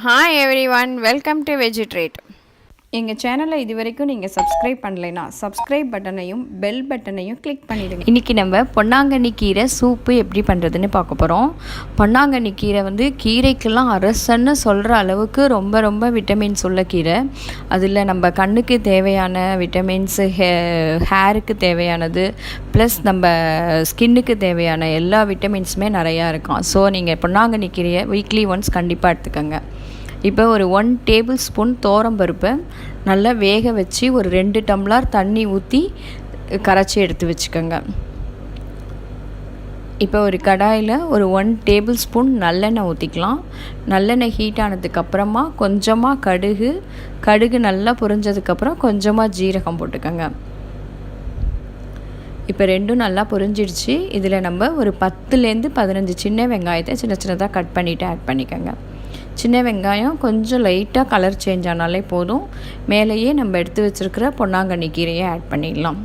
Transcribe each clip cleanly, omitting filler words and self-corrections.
Hi everyone, welcome to Veggie Treat. எங்கள் சேனலை இது வரைக்கும் நீங்கள் சப்ஸ்கிரைப் பண்ணலைன்னா சப்ஸ்கிரைப் பட்டனையும் பெல் பட்டனையும் கிளிக் பண்ணிடுங்க. இன்றைக்கி நம்ம பொன்னாங்கண்ணி கீரை சூப்பு எப்படி பண்ணுறதுன்னு பார்க்க போகிறோம். பொன்னாங்கண்ணி கீரை வந்து கீரைக்கெல்லாம் அரசன்னு சொல்கிற அளவுக்கு ரொம்ப ரொம்ப விட்டமின்ஸ் உள்ள கீரை. அதில் நம்ம கண்ணுக்கு தேவையான விட்டமின்ஸ், ஹேருக்கு தேவையானது, ப்ளஸ் நம்ம ஸ்கின்னுக்கு தேவையான எல்லா விட்டமின்ஸுமே நிறையா இருக்கும். ஸோ நீங்கள் பொன்னாங்கண்ணி கீரையை வீக்லி ஒன்ஸ் கண்டிப்பாக எடுத்துக்கோங்க. இப்போ ஒரு 1 டேபிள் ஸ்பூன் பருப்பை நல்லா வேக வச்சு ஒரு 2 டம்ளர் தண்ணி ஊற்றி கரைச்சி எடுத்து வச்சுக்கோங்க. இப்போ ஒரு கடாயில் ஒரு 1 டேபிள் ஸ்பூன் நல்லெண்ணெய் ஊற்றிக்கலாம். நல்லெண்ணெய் ஹீட் ஆனதுக்கப்புறமா கொஞ்சமாக கடுகு நல்லா பொரிஞ்சதுக்கப்புறம் கொஞ்சமாக ஜீரகம் போட்டுக்கோங்க. இப்போ ரெண்டும் நல்லா பொரிஞ்சிடுச்சு. இதில் நம்ம ஒரு 10லேருந்து 15 சின்ன வெங்காயத்தை சின்ன சின்னதாக கட் பண்ணிவிட்டு ஆட் பண்ணிக்கோங்க. சின்ன வெங்காயம் கொஞ்சம் லைட்டாக கலர் சேஞ்ச் ஆனாலே போதும். மேலேயே நம்ம எடுத்து வச்சுருக்கிற பொன்னாங்கண்ணி கீரையை ஆட் பண்ணிடலாம்.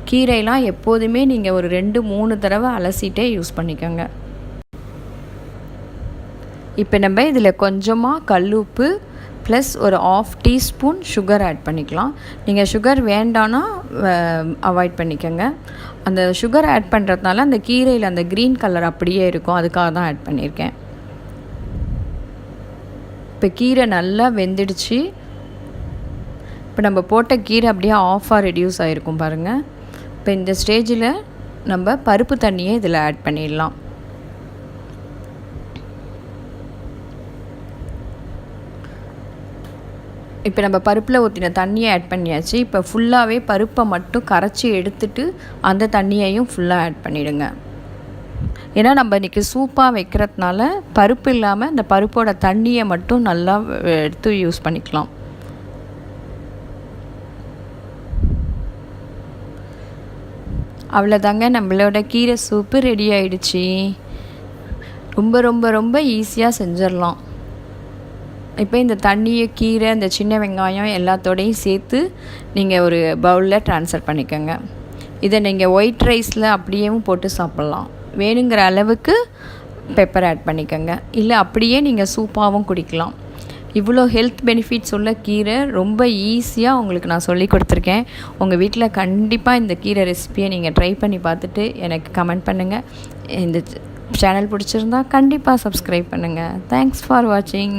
கீரைலாம் எப்போதுமே நீங்கள் ஒரு 2-3 தடவை அலசிட்டே யூஸ் பண்ணிக்கோங்க. இப்போ நம்ம இதில் கொஞ்சமாக கல்லுப்பு ப்ளஸ் ஒரு 1/2 டீஸ்பூன் சுகர் ஆட் பண்ணிக்கலாம். நீங்கள் சுகர் வேண்டான்னா அவாய்ட் பண்ணிக்கோங்க. அந்த சுகர் ஆட் பண்ணுறதுனால அந்த கீரையில் அந்த க்ரீன் கலர் அப்படியே இருக்கும், அதுக்காக தான் ஆட் பண்ணியிருக்கேன். இப்போ கீரை நல்லா வெந்துடுச்சு. இப்போ நம்ம போட்ட கீரை அப்படியே ஆஃபாக ரெடியூஸ் ஆகிருக்கும் பாருங்கள். இப்போ இந்த ஸ்டேஜில் நம்ம பருப்பு தண்ணியை இதில் ஆட் பண்ணிடலாம். இப்போ நம்ம பருப்பில் ஊற்றின தண்ணியை ஆட் பண்ணியாச்சு. இப்போ ஃபுல்லாகவே பருப்பை மட்டும் கரைச்சி எடுத்துட்டு அந்த தண்ணியையும் ஃபுல்லாக ஆட் பண்ணிவிடுங்க. ஏன்னா நம்ம இன்றைக்கி சூப்பாக வைக்கிறதுனால பருப்பு இல்லாமல் இந்த பருப்போட தண்ணியை மட்டும் நல்லா எடுத்து யூஸ் பண்ணிக்கலாம். அவ்வளோதாங்க, நம்மளோட கீரை சூப்பு ரெடி ஆகிடுச்சி. ரொம்ப ரொம்ப ரொம்ப ஈஸியாக செஞ்சிடலாம். இப்போ இந்த தண்ணியை, கீரை, இந்த சின்ன வெங்காயம் எல்லாத்தோடையும் சேர்த்து நீங்கள் ஒரு பவுலில் ட்ரான்ஸ்ஃபர் பண்ணிக்கோங்க. இதை நீங்கள் ஒயிட் ரைஸில் அப்படியேவும் போட்டு சாப்பிட்லாம். வேணுங்கிற அளவுக்கு பெப்பர் ஆட் பண்ணிக்கோங்க. இல்லை அப்படியே நீங்கள் சூப்பாகவும் குடிக்கலாம். இவ்வளோ ஹெல்த் பெனிஃபிட்ஸ் உள்ள கீரை ரொம்ப ஈஸியாக உங்களுக்கு நான் சொல்லி கொடுத்துருக்கேன். உங்கள் வீட்டில் கண்டிப்பாக இந்த கீரை ரெசிபியை நீங்கள் ட்ரை பண்ணி பார்த்துட்டு எனக்கு கமெண்ட் பண்ணுங்கள். இந்த சேனல் பிடிச்சிருந்தா கண்டிப்பாக சப்ஸ்கிரைப் பண்ணுங்கள். தேங்க்ஸ் ஃபார் வாட்சிங்.